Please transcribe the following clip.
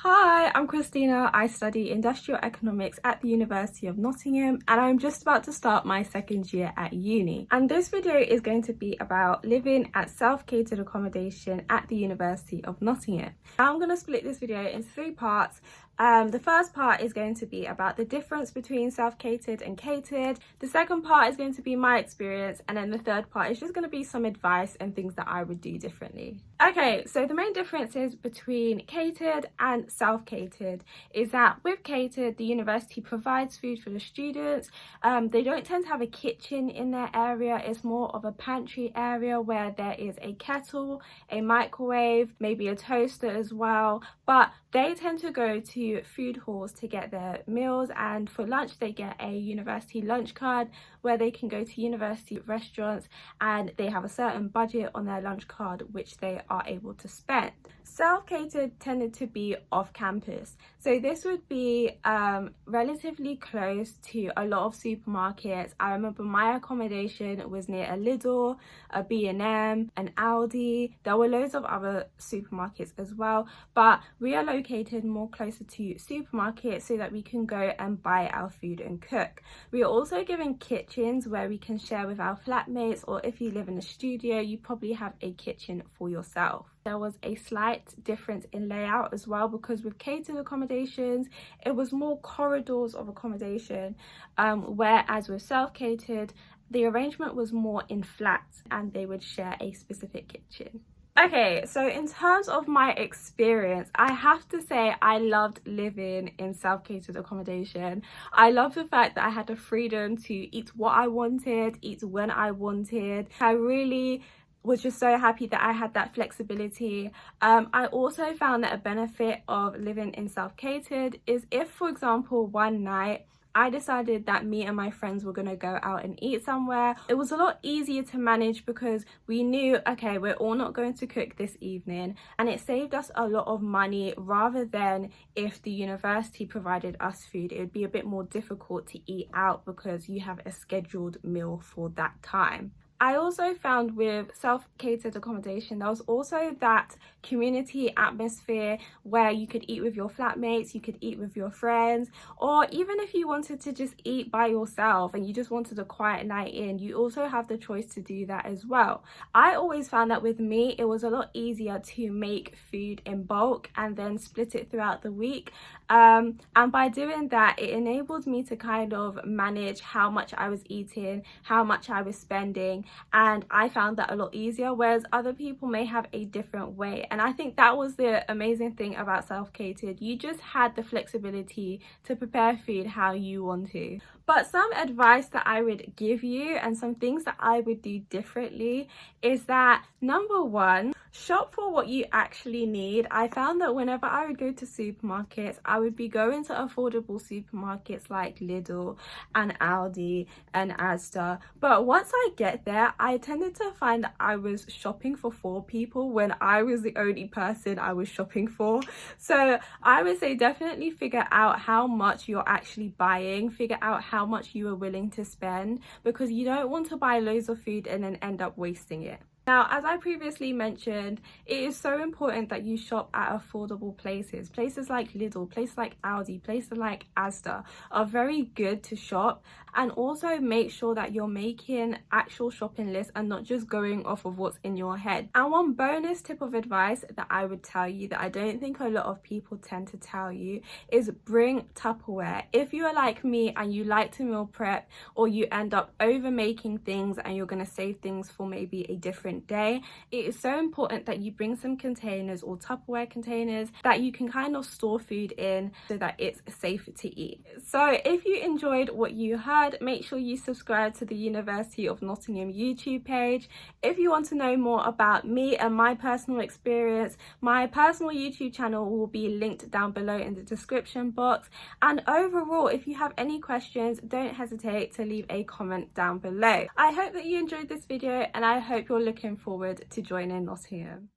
Hi, I'm Christina. I study industrial economics at the University of Nottingham and I'm just about to start my second year at uni. And this video is going to be about living at self-catered accommodation at the University of Nottingham. Now I'm going to split this video into three parts. The first part is going to be about the difference between self-catered and catered. The second part is going to be my experience, and then the third part is just going to be some advice and things that I would do differently. Okay, so the main differences between catered and self-catered is that with catered, the university provides food for the students. They don't tend to have a kitchen in their area. It's more of a pantry area where there is a kettle, a microwave, maybe a toaster as well, but they tend to go to food halls to get their meals, and for lunch they get a university lunch card where they can go to university restaurants and they have a certain budget on their lunch card which they are able to spend. Self-catered tended to be off campus, so this would be relatively close to a lot of supermarkets. I remember my accommodation was near a Lidl, a B&M, an Aldi. There were loads of other supermarkets as well, but we are located more closer to supermarkets so that we can go and buy our food and cook. We are also given kitchens where we can share with our flatmates, or if you live in a studio you probably have a kitchen for yourself. There was a slight difference in layout as well, because with catered accommodations it was more corridors of accommodation, whereas with self-catered the arrangement was more in flats and they would share a specific kitchen. Okay, so in terms of my experience, I have to say I loved living in self-catered accommodation. I love the fact that I had the freedom to eat what I wanted, eat when I wanted. I really was just so happy that I had that flexibility. I also found that a benefit of living in self-catered is if, for example, one night I decided that me and my friends were going to go out and eat somewhere, it was a lot easier to manage because we knew, okay, we're all not going to cook this evening, and it saved us a lot of money rather than if the university provided us food. It would be a bit more difficult to eat out because you have a scheduled meal for that time. I also found with self-catered accommodation there was also that community atmosphere where you could eat with your flatmates, you could eat with your friends, or even if you wanted to just eat by yourself and you just wanted a quiet night in, you also have the choice to do that as well. I always found that with me it was a lot easier to make food in bulk and then split it throughout the week, and by doing that it enabled me to kind of manage how much I was eating, how much I was spending, and I found that a lot easier, whereas other people may have a different way. And I think that was the amazing thing about self-catered. You just had the flexibility to prepare food how you want to. But some advice that I would give you and some things that I would do differently is that, number one, shop for what you actually need. I found that whenever I would go to supermarkets, I would be going to affordable supermarkets like Lidl and Aldi and Asda, but once I get there I tended to find that I was shopping for 4 people when I was the only person I was shopping for. So I would say definitely figure out how much you're actually buying, figure out how much you are willing to spend, because you don't want to buy loads of food and then end up wasting it. Now, as I previously mentioned, it is so important that you shop at affordable places. Places like Lidl, places like Aldi, places like Asda are very good to shop, and also make sure that you're making actual shopping lists and not just going off of what's in your head. And one bonus tip of advice that I would tell you that I don't think a lot of people tend to tell you is bring Tupperware. If you are like me and you like to meal prep, or you end up over making things and you're going to save things for maybe a different day, it is so important that you bring some containers or Tupperware containers that you can kind of store food in so that it's safe to eat. So if you enjoyed what you heard, make sure you subscribe to the University of Nottingham YouTube page. If you want to know more about me and my personal experience, my personal YouTube channel will be linked down below in the description box. And overall, if you have any questions, don't hesitate to leave a comment down below. I hope that you enjoyed this video and I hope you're looking forward to joining Nottingham.